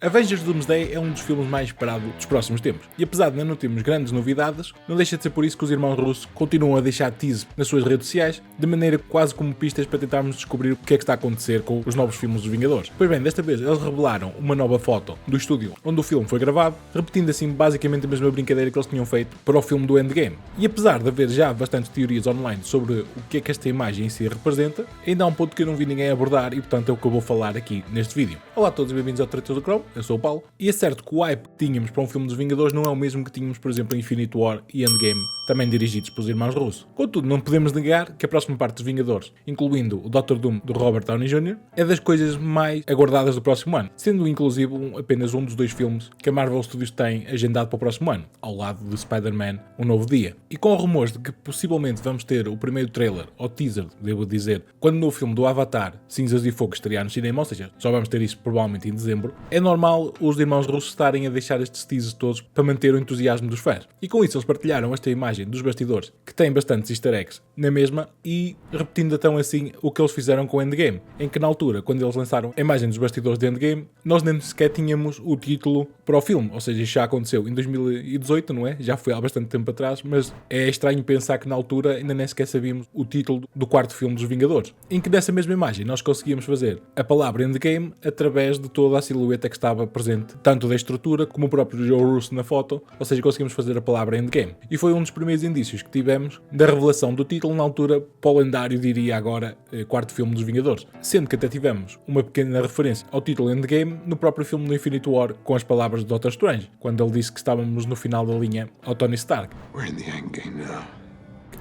Avengers Doomsday é um dos filmes mais esperados dos próximos tempos, e apesar de ainda não termos grandes novidades, não deixa de ser por isso que os irmãos russos continuam a deixar tease nas suas redes sociais, de maneira quase como pistas para tentarmos descobrir o que é que está a acontecer com os novos filmes dos Vingadores. Pois bem, desta vez eles revelaram uma nova foto do estúdio onde o filme foi gravado, repetindo assim basicamente a mesma brincadeira que eles tinham feito para o filme do Endgame. E apesar de haver já bastantes teorias online sobre o que é que esta imagem em si representa, ainda há um ponto que eu não vi ninguém abordar e portanto é o que eu vou falar aqui neste vídeo. Olá a todos e bem-vindos ao Trator do Chrome, eu sou o Paulo, e é certo que o hype que tínhamos para um filme dos Vingadores não é o mesmo que tínhamos, por exemplo, em Infinity War e Endgame, também dirigidos pelos irmãos russos. Contudo, não podemos negar que a próxima parte dos Vingadores, incluindo o Dr. Doom do Robert Downey Jr., é das coisas mais aguardadas do próximo ano, sendo inclusive apenas um dos dois filmes que a Marvel Studios tem agendado para o próximo ano, ao lado de Spider-Man Um Novo Dia. E com rumores de que possivelmente vamos ter o primeiro trailer, ou teaser, devo dizer, quando o novo filme do Avatar, Cinzas e Fogo, estrear no cinema, ou seja, só vamos ter isso provavelmente em dezembro, é normal os irmãos russos estarem a deixar estes teasers todos para manter o entusiasmo dos fãs. E com isso eles partilharam esta imagem dos bastidores, que tem bastantes easter eggs na mesma, e repetindo então assim o que eles fizeram com o Endgame, em que na altura, quando eles lançaram a imagem dos bastidores de Endgame, nós nem sequer tínhamos o título para o filme, ou seja, isto já aconteceu em 2018, não é? Já foi há bastante tempo atrás, mas é estranho pensar que na altura ainda nem sequer sabíamos o título do quarto filme dos Vingadores, em que dessa mesma imagem nós conseguíamos fazer a palavra Endgame através de toda a silhueta que estava presente, tanto da estrutura como o próprio Joe Russo na foto, ou seja, conseguimos fazer a palavra Endgame. E foi um dos primeiros indícios que tivemos da revelação do título na altura para o lendário, diria agora, quarto filme dos Vingadores, sendo que até tivemos uma pequena referência ao título Endgame no próprio filme do Infinity War com as palavras de Doctor Strange, quando ele disse que estávamos no final da linha ao Tony Stark. We're in the endgame now.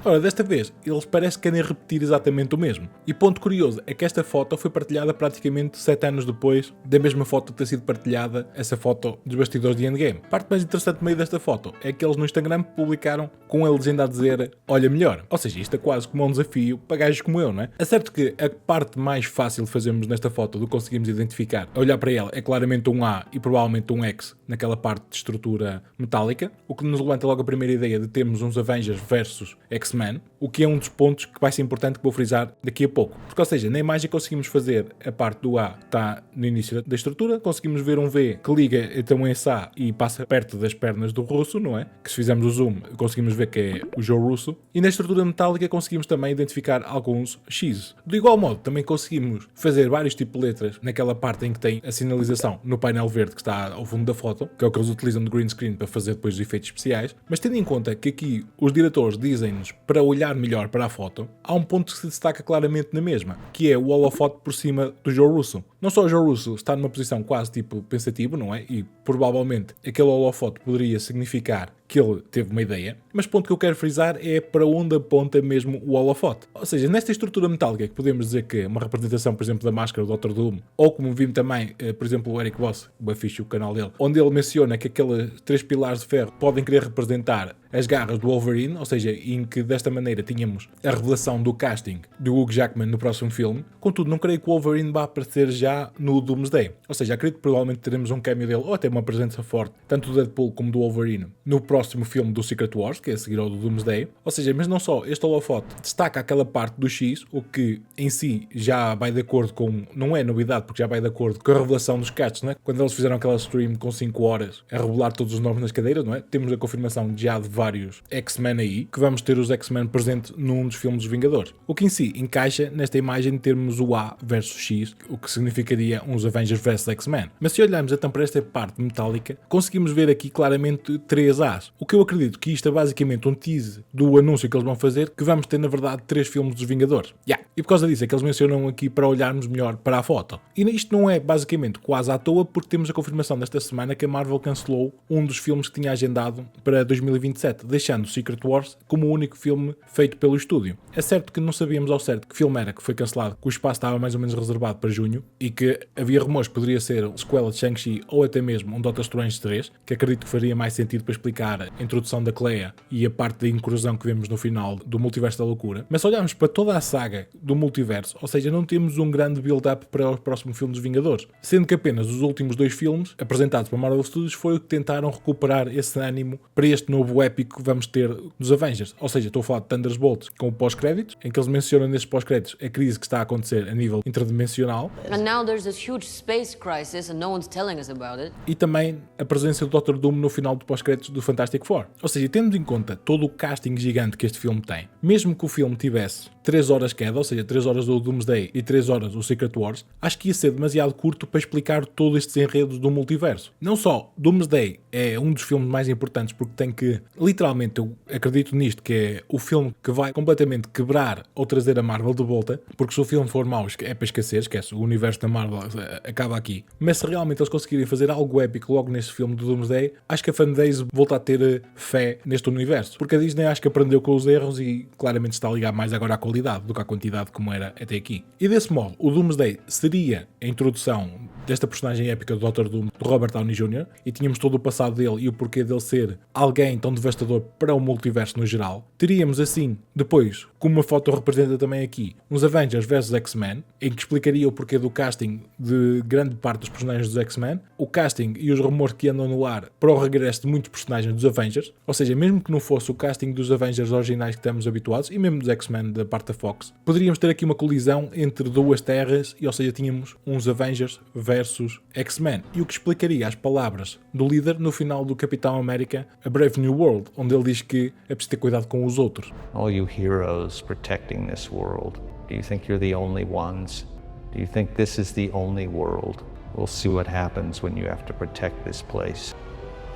Ora, desta vez, eles parecem que querem repetir exatamente o mesmo. E ponto curioso é que esta foto foi partilhada praticamente 7 anos depois da mesma foto ter sido partilhada, essa foto dos bastidores de Endgame. A parte mais interessante no meio desta foto é que eles no Instagram publicaram com a legenda a dizer olha melhor. Ou seja, isto é quase como um desafio para gajos como eu, não é? É certo que a parte mais fácil de fazermos nesta foto do que conseguimos identificar, a olhar para ela, é claramente um A e provavelmente um X naquela parte de estrutura metálica, o que nos levanta logo a primeira ideia de termos uns Avengers versus X-Men, o que é um dos pontos que vai ser importante que vou frisar daqui a pouco. Porque, ou seja, na imagem conseguimos fazer a parte do A que está no início da estrutura, conseguimos ver um V que liga então esse A e passa perto das pernas do Russo, não é? Que se fizermos o zoom conseguimos ver que é o Joe Russo. E na estrutura metálica conseguimos também identificar alguns X. De igual modo, também conseguimos fazer vários tipos de letras naquela parte em que tem a sinalização no painel verde que está ao fundo da foto, que é o que eles utilizam de green screen para fazer depois os efeitos especiais. Mas tendo em conta que aqui os diretores dizem-nos para olhar melhor para a foto, há um ponto que se destaca claramente na mesma, que é o holofote por cima do Joe Russo. Não só o Joe Russo está numa posição quase tipo pensativo, não é? E provavelmente aquele holofote poderia significar que ele teve uma ideia, mas o ponto que eu quero frisar é para onde aponta mesmo o holofote. Ou seja, nesta estrutura metálica que podemos dizer que é uma representação, por exemplo, da máscara do Dr. Doom, ou como vimos também, por exemplo, o Eric Voss, o Bafiche, o canal dele, onde ele menciona que aqueles 3 pilares de ferro podem querer representar as garras do Wolverine, ou seja, em que desta maneira tínhamos a revelação do casting do Hugh Jackman no próximo filme. Contudo, não creio que o Wolverine vá aparecer já no Doomsday. Ou seja, acredito que provavelmente teremos um cameo dele, ou até uma presença forte, tanto do Deadpool como do Wolverine, no próximo filme do Secret Wars, que é a seguir ao do Doomsday. Ou seja, mas não só, este holofote destaca aquela parte do X, o que em si já vai de acordo com, não é novidade, porque já vai de acordo com a revelação dos casts, não é? Quando eles fizeram aquela stream com 5 horas a revelar todos os nomes nas cadeiras, não é? Temos a confirmação já de vários X-Men aí, que vamos ter os X-Men presentes num dos filmes dos Vingadores. O que em si encaixa nesta imagem de termos o A versus X, o que significaria uns Avengers versus X-Men. Mas se olharmos então para esta parte metálica, conseguimos ver aqui claramente 3 As. O que eu acredito que isto é basicamente um tease do anúncio que eles vão fazer, que vamos ter na verdade 3 filmes dos Vingadores. E por causa disso é que eles mencionam aqui para olharmos melhor para a foto. E isto não é basicamente quase à toa, porque temos a confirmação desta semana que a Marvel cancelou um dos filmes que tinha agendado para 2027, deixando Secret Wars como o único filme feito pelo estúdio. É certo que não sabíamos ao certo que filme era que foi cancelado, que o espaço estava mais ou menos reservado para junho, e que havia rumores que poderia ser a sequela de Shang-Chi ou até mesmo um Doctor Strange 3, que acredito que faria mais sentido para explicar aproveitar a introdução da Clea e a parte da incursão que vemos no final do Multiverso da Loucura. Mas se olharmos para toda a saga do multiverso, ou seja, não temos um grande build-up para o próximo filme dos Vingadores, sendo que apenas os últimos 2 filmes apresentados para Marvel Studios foi o que tentaram recuperar esse ânimo para este novo épico que vamos ter dos Avengers. Ou seja, estou a falar de Thunderbolts com o pós-créditos, em que eles mencionam nesses pós-créditos a crise que está a acontecer a nível interdimensional. And now there's this huge space crisis and no one's telling us about it. E também a presença do Dr. Doom no final do pós-créditos do Fantastic Four. Ou seja, tendo em conta todo o casting gigante que este filme tem, mesmo que o filme tivesse 3 horas cada, ou seja, 3 horas do Doomsday e 3 horas o Secret Wars, acho que ia ser demasiado curto para explicar todos estes enredos do multiverso. Não só Doomsday é um dos filmes mais importantes porque tem que, literalmente, eu acredito nisto, que é o filme que vai completamente quebrar ou trazer a Marvel de volta, porque se o filme for mau é para esquecer, esquece, o universo da Marvel acaba aqui. Mas se realmente eles conseguirem fazer algo épico logo neste filme do Doomsday, acho que a fanbase volta a ter fé neste universo, porque a Disney acho que aprendeu com os erros e claramente está a ligar mais agora à qualidade do que à quantidade como era até aqui. E desse modo, o Doomsday seria a introdução desta personagem épica do Dr. Doom, do Robert Downey Jr., e tínhamos todo o passado dele e o porquê dele ser alguém tão devastador para o multiverso no geral. Teríamos assim, depois, como a foto representa também aqui, uns Avengers vs X-Men, em que explicaria o porquê do casting de grande parte dos personagens dos X-Men, o casting e os rumores que andam no ar para o regresso de muitos personagens dos Avengers, ou seja, mesmo que não fosse o casting dos Avengers originais que estamos habituados, e mesmo dos X-Men da parte da Fox, poderíamos ter aqui uma colisão entre duas terras, e ou seja, tínhamos uns Avengers versus X-Men, e o que explicaria as palavras do líder no final do Capitão América A Brave New World, onde ele diz que é preciso ter cuidado com os outros. All you heroes protecting this world, do you think you're the only ones? Do you think this is the only world? We'll see what happens when you have to protect this place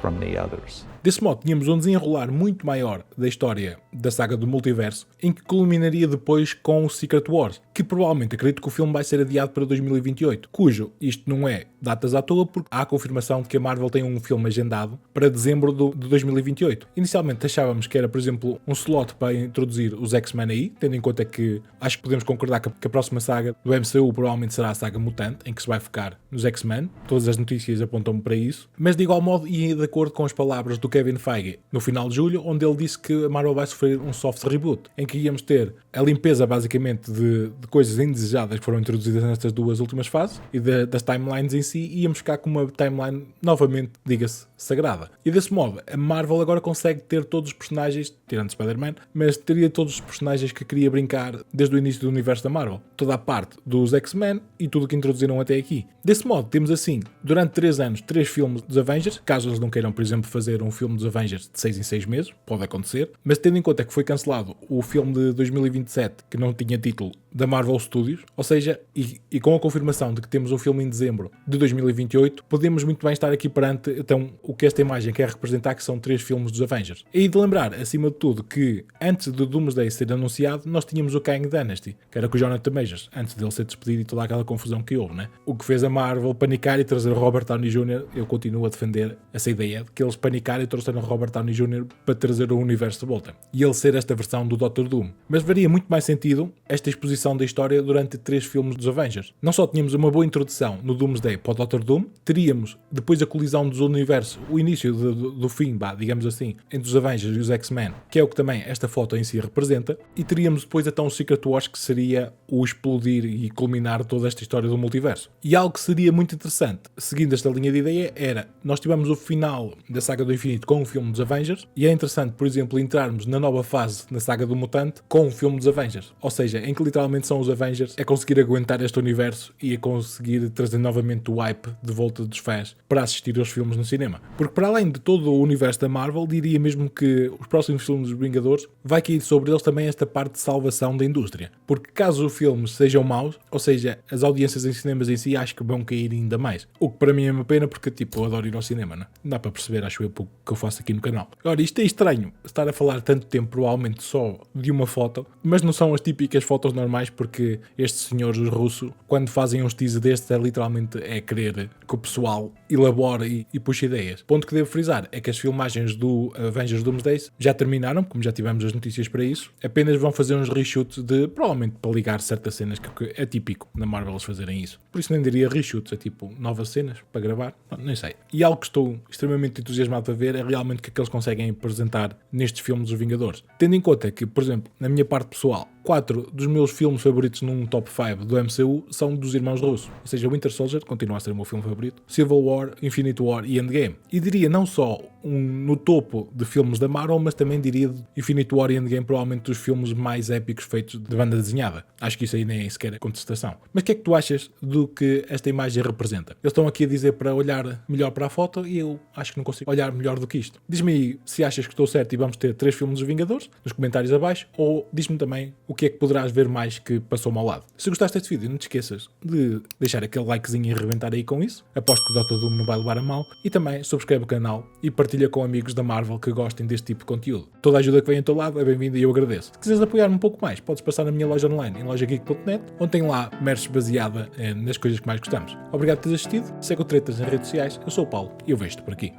from the others. Desse modo, tínhamos um desenrolar muito maior da história da saga do multiverso, em que culminaria depois com o Secret Wars, que provavelmente acredito que o filme vai ser adiado para 2028, cujo isto não é datas à toa, porque há a confirmação de que a Marvel tem um filme agendado para dezembro de 2028. Inicialmente achávamos que era, por exemplo, um slot para introduzir os X-Men aí, tendo em conta que acho que podemos concordar que a próxima saga do MCU provavelmente será a saga Mutante, em que se vai focar nos X-Men. Todas as notícias apontam para isso. Mas de igual modo, e de acordo com as palavras do Kevin Feige no final de julho, onde ele disse que a Marvel vai sofrer um soft reboot, em que íamos ter a limpeza basicamente de coisas indesejadas que foram introduzidas nestas duas últimas fases e das timelines em si, e íamos ficar com uma timeline novamente, diga-se, sagrada. E desse modo, a Marvel agora consegue ter todos os personagens, tirando Spider-Man, mas teria todos os personagens que queria brincar desde o início do universo da Marvel. Toda a parte dos X-Men e tudo o que introduziram até aqui. Desse modo, temos assim, durante 3 anos, 3 filmes dos Avengers, caso eles não queiram, por exemplo, fazer um filme dos Avengers de 6 em 6 meses, pode acontecer, mas tendo em conta que foi cancelado o filme de 2027, que não tinha título, da Marvel Studios, ou seja, e com a confirmação de que temos um filme em dezembro de 2028, podemos muito bem estar aqui perante, então, o que esta imagem quer representar, que são 3 filmes dos Avengers. E de lembrar, acima de tudo, que antes do Doomsday ser anunciado, nós tínhamos o Kang Dynasty, que era com o Jonathan Majors, antes dele ser despedido e toda aquela confusão que houve, né? O que fez a Marvel panicar e trazer o Robert Downey Jr., eu continuo a defender essa ideia de que eles panicaram e trouxeram o Robert Downey Jr. para trazer o universo de volta. E ele ser esta versão do Dr. Doom. Mas faria muito mais sentido esta exposição da história durante 3 filmes dos Avengers. Não só tínhamos uma boa introdução no Doomsday para o Dr. Doom, teríamos depois a colisão dos universos, o início do fim, digamos assim, entre os Avengers e os X-Men, que é o que também esta foto em si representa, e teríamos depois então o Secret Wars, que seria o explodir e culminar toda esta história do multiverso. E algo que seria muito interessante, seguindo esta linha de ideia, era, nós tivemos o final da saga do infinito com o filme dos Avengers, e é interessante, por exemplo, entrarmos na nova fase na saga do Mutante com o filme dos Avengers, ou seja, em que literalmente são os Avengers a conseguir aguentar este universo e a conseguir trazer novamente o hype de volta dos fãs para assistir aos filmes no cinema. Porque para além de todo o universo da Marvel, diria mesmo que os próximos filmes dos Vingadores vai cair sobre eles também esta parte de salvação da indústria. Porque caso os filmes sejam maus, ou seja, as audiências em cinemas em si, acho que vão cair ainda mais. O que para mim é uma pena, porque tipo, eu adoro ir ao cinema, não? Dá para perceber, acho eu, pouco que eu faço aqui no canal. Agora, isto é estranho, estar a falar tanto tempo provavelmente só de uma foto, mas não são as típicas fotos normais, porque estes senhores, os russos, quando fazem uns teasers destes, é literalmente querer que o pessoal elabore e puxe ideias. Ponto que devo frisar é que as filmagens do Avengers Doomsday já terminaram, como já tivemos as notícias para isso, apenas vão fazer uns reshoots provavelmente para ligar certas cenas, que é típico na Marvel eles fazerem isso. Por isso nem diria reshoots, é tipo novas cenas para gravar, nem sei. E algo que estou extremamente entusiasmado a ver ver é realmente o que eles conseguem apresentar nestes filmes dos Vingadores. Tendo em conta que, por exemplo, na minha parte pessoal, 4 dos meus filmes favoritos num top 5 do MCU são dos irmãos Russo. Ou seja, Winter Soldier continua a ser o meu filme favorito, Civil War, Infinity War e Endgame. E diria não só no topo de filmes da Marvel, mas também diria Infinity War e Endgame provavelmente dos filmes mais épicos feitos de banda desenhada. Acho que isso aí nem é sequer contestação. Mas o que é que tu achas do que esta imagem representa? Eles estão aqui a dizer para olhar melhor para a foto e eu acho que não consigo olhar melhor do que isto. Diz-me aí se achas que estou certo e vamos ter 3 filmes dos Vingadores, nos comentários abaixo, ou diz-me também o que é que poderás ver mais que passou-me ao lado. Se gostaste deste vídeo, não te esqueças de deixar aquele likezinho e arrebentar aí com isso. Aposto que o Dr. Doom não vai levar a mal. E também subscreve o canal e partilha com amigos da Marvel que gostem deste tipo de conteúdo. Toda a ajuda que vem ao teu lado é bem-vinda e eu agradeço. Se quiseres apoiar-me um pouco mais, podes passar na minha loja online, em lojageek.net, onde tem lá merch baseada nas coisas que mais gostamos. Obrigado por teres assistido. Segue o Tretas nas redes sociais. Eu sou o Paulo e eu vejo-te por aqui.